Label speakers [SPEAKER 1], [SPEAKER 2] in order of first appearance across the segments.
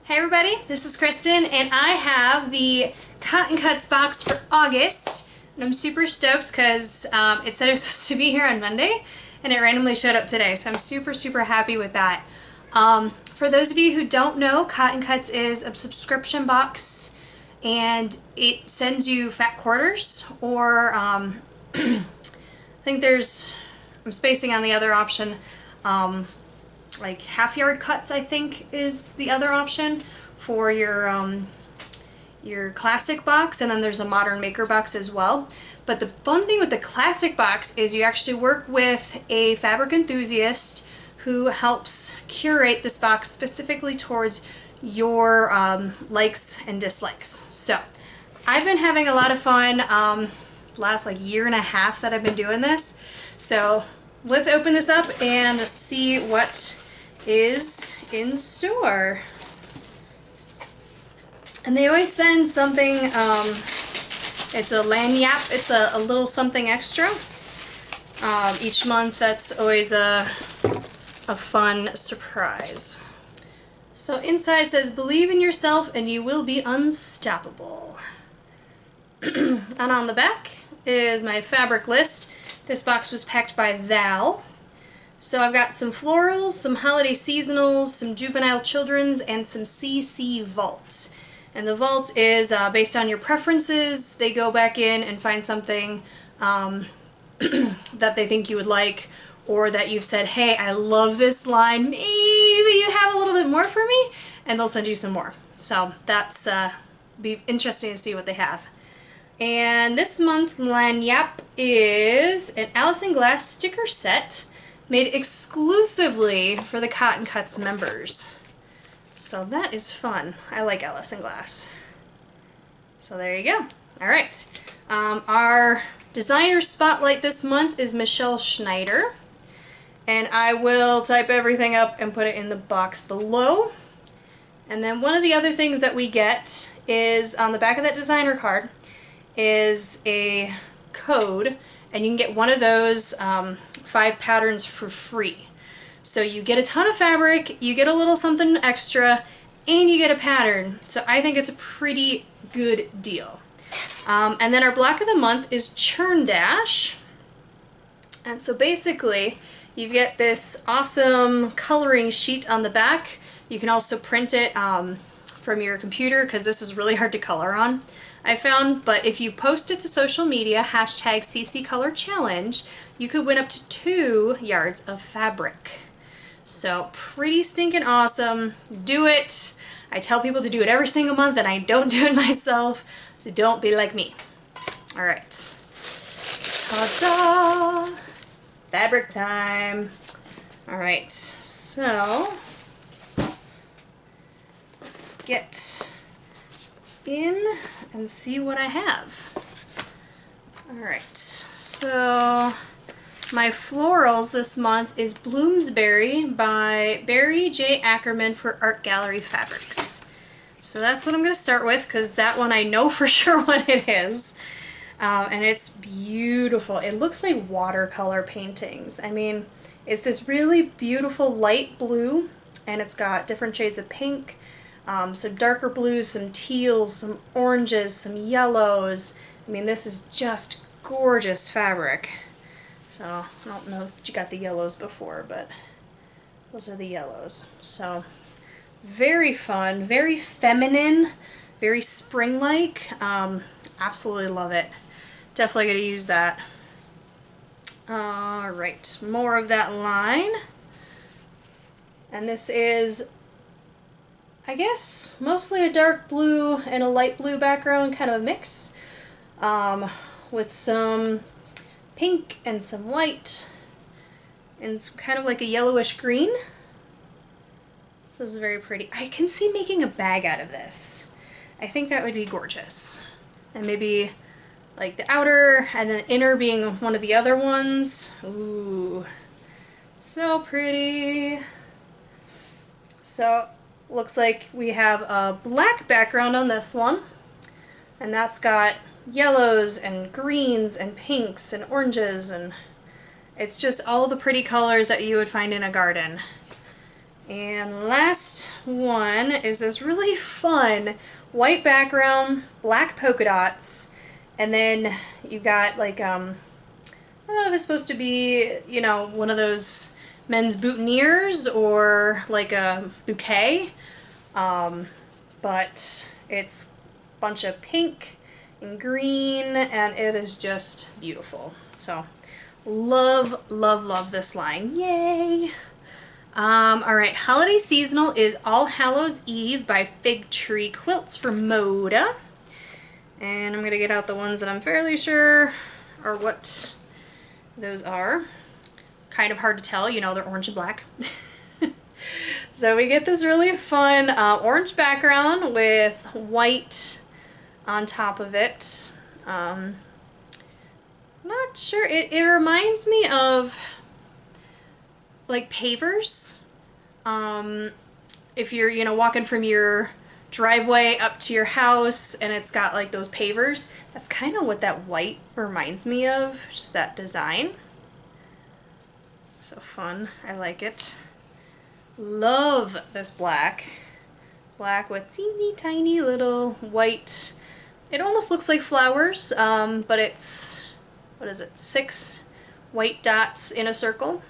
[SPEAKER 1] Hey everybody, this is Kristen and I have the Cotton Cuts box for August and I'm super stoked because it said it was supposed to be here on Monday and it randomly showed up today, so I'm super happy with that. For those of you who don't know, Cotton Cuts is a subscription box and it sends you fat quarters or I think I'm spacing on the other option, like half-yard cuts I think is the other option for your classic box, and then there's a modern maker box as well. But the fun thing with the classic box is you actually work with a fabric enthusiast who helps curate this box specifically towards your likes and dislikes. So I've been having a lot of fun the last like year and a half that I've been doing this. So let's open this up and see what is in store. And they always send something, it's a Lagniappe, it's a little something extra each month. That's always a fun surprise. So inside says, believe in yourself and you will be unstoppable. And on the back is my fabric list. This box was packed by Val. So I've got some florals, some holiday seasonals, some juvenile children's, and some CC vaults. And the vault is based on your preferences. They go back in and find something that they think you would like, or that you've said, hey, I love this line, maybe you have a little bit more for me, and they'll send you some more. So that's be interesting to see what they have. And this month Lagniappe is an Alison Glass sticker set made exclusively for the Cotton Cuts members. So that is fun. I like Alison Glass. So there you go. Alright. Our designer spotlight this month is Michelle Schneider. And I will type everything up and put it in the box below. And then one of the other things that we get is on the back of that designer card is a code, and you can get one of those 5 patterns for free. So you get a ton of fabric, you get a little something extra, and you get a pattern. So I think it's a pretty good deal. And then our block of the month is Churn Dash. And so basically you get this awesome coloring sheet on the back. You can also print it from your computer because this is really hard to color on, I found. But if you post it to social media, hashtag #CCColorChallenge, you could win up to 2 yards of fabric. So pretty stinking awesome. Do it. I tell people to do it every single month and I don't do it myself, so don't be like me. Alright. Ta-da! Fabric time. Alright, so let's get in and see what I have. Alright, so my florals this month is Bloomsbury by Bari J. Ackerman for Art Gallery Fabrics. So that's what I'm going to start with because that one I know for sure what it is. And it's beautiful. It looks like watercolor paintings. I mean, it's this really beautiful light blue, and it's got different shades of pink, some darker blues, some teals, some oranges, some yellows. I mean, this is just gorgeous fabric. So I don't know if you got the yellows before, but those are the yellows. So very fun, very feminine, very spring-like. Absolutely love it. Definitely going to use that. Alright, more of that line. And this is, I guess, mostly a dark blue and a light blue background, kind of a mix, with some pink and some white and some kind of like a yellowish green. This is very pretty. I can see making a bag out of this. I think that would be gorgeous. And maybe like the outer and the inner being one of the other ones. Ooh, so pretty. So looks like we have a black background on this one, and that's got yellows and greens and pinks and oranges, and it's just all the pretty colors that you would find in a garden. And last one is this really fun white background, black polka dots, and then you got like, I don't know if it's supposed to be, you know, one of those men's boutonnieres or like a bouquet, but it's a bunch of pink and green, and it is just beautiful. So love, love, love this line. Yay! Alright, holiday seasonal is All Hallows Eve by Fig Tree Quilts for Moda. And I'm going to get out the ones that I'm fairly sure are what those are. Kind of hard to tell, you know, they're orange and black. So we get this really fun orange background with white on top of it. Not sure, it reminds me of like pavers. If you're, you know, walking from your driveway up to your house and it's got like those pavers, that's kind of what that white reminds me of, just that design. So fun, I like it. Love this black. Black with teeny tiny little white, it almost looks like flowers, but it's, what is it, 6 white dots in a circle.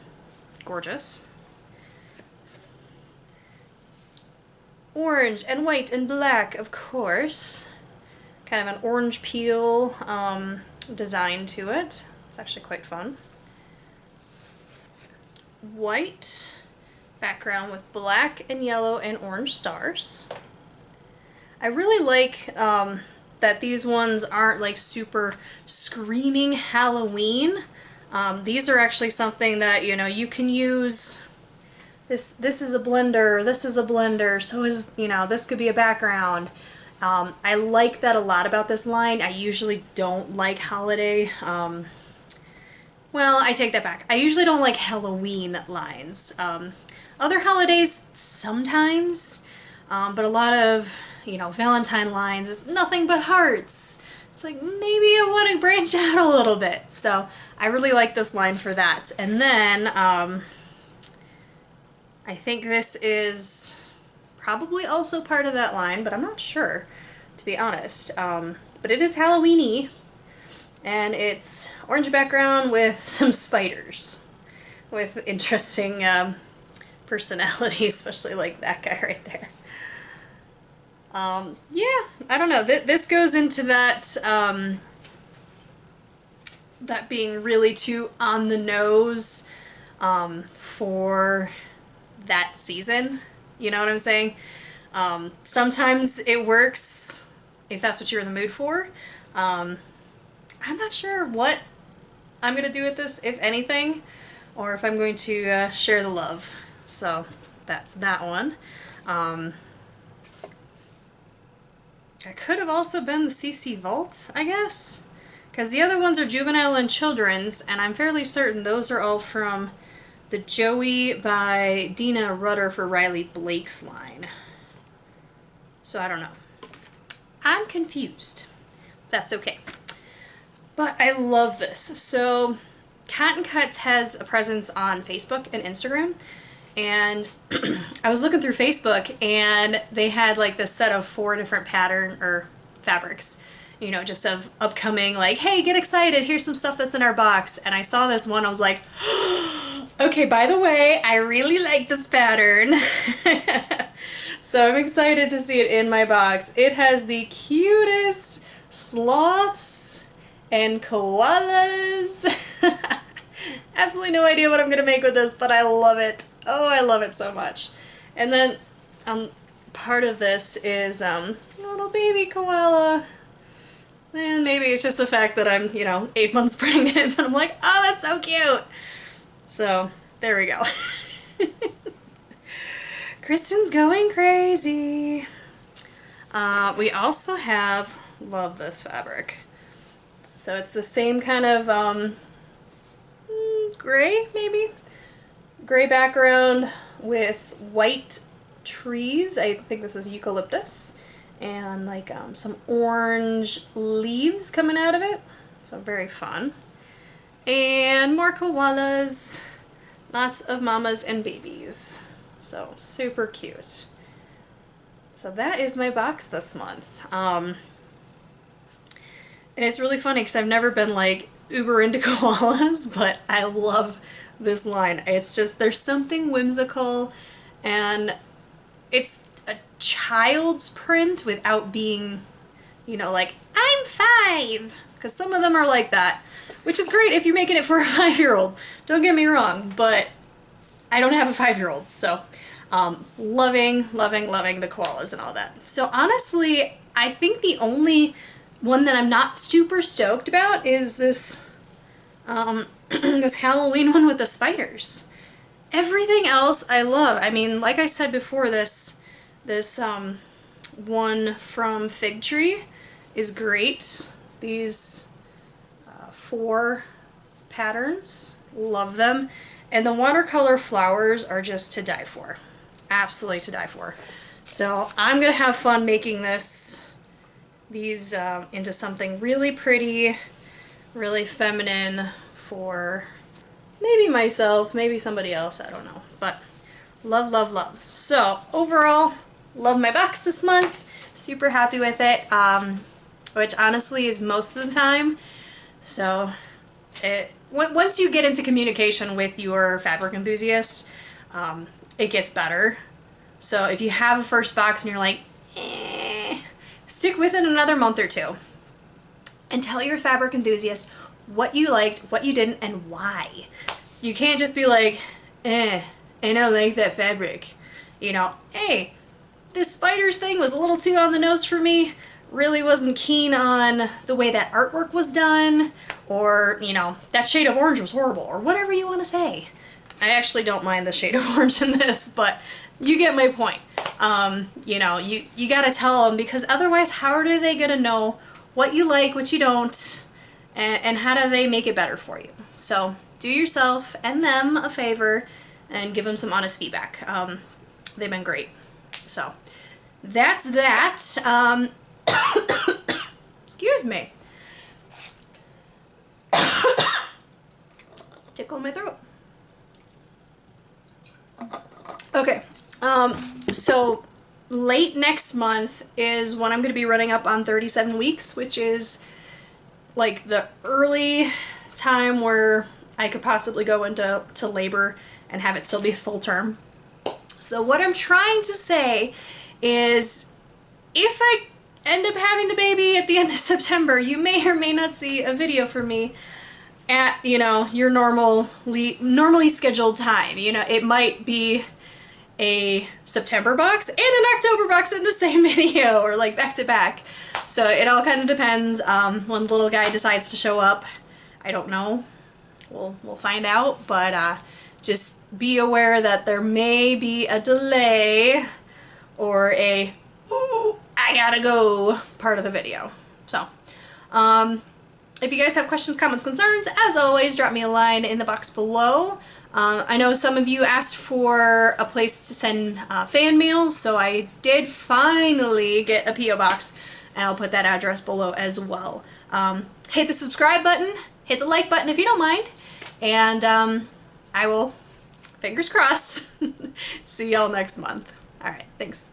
[SPEAKER 1] Gorgeous. Orange and white and black, of course. Kind of an orange peel design to it. It's actually quite fun. White background with black and yellow and orange stars. I really like that these ones aren't like super screaming Halloween. These are actually something that, you know, you can use. This is a blender, this is a blender, so is, you know, this could be a background. I like that a lot about this line. I usually don't like holiday, well, I take that back. I usually don't like Halloween lines. Other holidays, sometimes, but a lot of, you know, Valentine lines is nothing but hearts. It's like, maybe I want to branch out a little bit. So I really like this line for that. And then I think this is probably also part of that line, but I'm not sure, to be honest. But it is Halloween-y, and it's orange background with some spiders with interesting personality, especially like that guy right there. Yeah, I don't know. This goes into that that being really too on the nose for that season. You know what I'm saying? Sometimes it works if that's what you're in the mood for. I'm not sure what I'm gonna do with this, if anything, or if I'm going to share the love. So that's that one. It could have also been the CC Vault, I guess, because the other ones are Juvenile and Children's, and I'm fairly certain those are all from the Joey by Deena Rutter for Riley Blake's line. So I don't know. I'm confused. That's okay. But I love this. So Cotton Cuts has a presence on Facebook and Instagram, and I was looking through Facebook and they had like this set of 4 different pattern or fabrics, you know, just of upcoming, like, hey, get excited, here's some stuff that's in our box. And I saw this one, I was like, okay, by the way, I really like this pattern. So I'm excited to see it in my box. It has the cutest sloths and koalas. Absolutely no idea what I'm gonna make with this, but I love it. Oh, I love it so much. And then part of this is a little baby koala. And maybe it's just the fact that I'm, you know, 8 months pregnant, but I'm like, oh, that's so cute. So there we go. Kristen's going crazy. We also have, love this fabric. So it's the same kind of gray, maybe? Gray background with white trees. I think this is eucalyptus. And like some orange leaves coming out of it. So very fun. And more koalas. Lots of mamas and babies. So super cute. So that is my box this month. And it's really funny because I've never been like uber into koalas, but I love this line. It's just, there's something whimsical, and it's a child's print without being, you know, like, I'm 5, because some of them are like that, which is great if you're making it for a 5-year-old. Don't get me wrong, but I don't have a 5-year-old, so loving the koalas and all that. So honestly, I think the only one that I'm not super stoked about is this this Halloween one with the spiders. Everything else I love. I mean, like I said before, this one from Fig Tree is great. These 4 patterns, love them. And the watercolor flowers are just to die for. Absolutely to die for. So I'm gonna have fun making these into something really pretty, really feminine for maybe myself, maybe somebody else, I don't know. But love, love, love. So overall, love my box this month. Super happy with it, which honestly is most of the time. So once you get into communication with your fabric enthusiast, it gets better. So if you have a first box and you're like, stick with it another month or 2 and tell your fabric enthusiast what you liked, what you didn't, and why. You can't just be like, I don't like that fabric. You know, hey, this spiders thing was a little too on the nose for me. Really wasn't keen on the way that artwork was done, or, you know, that shade of orange was horrible, or whatever you want to say. I actually don't mind the shade of orange in this, but you get my point. You know, you gotta tell them, because otherwise how are they gonna know what you like, what you don't, and how do they make it better for you? So do yourself and them a favor and give them some honest feedback. They've been great. So that's that. Excuse me. Tickle my throat. Okay, so late next month is when I'm going to be running up on 37 weeks, which is like the early time where I could possibly go into labor and have it still be full term. So what I'm trying to say is, if I end up having the baby at the end of September, you may or may not see a video from me at, you know, your normally scheduled time. You know, it might be a September box and an October box in the same video, or like back to back. So it all kind of depends when the little guy decides to show up. I don't know. We'll find out, but just be aware that there may be a delay or a ooh, I gotta go part of the video. So if you guys have questions, comments, concerns, as always, drop me a line in the box below. I know some of you asked for a place to send fan mail, so I did finally get a P.O. box, and I'll put that address below as well. Hit the subscribe button, hit the like button if you don't mind, and I will, fingers crossed, see y'all next month. Alright, thanks.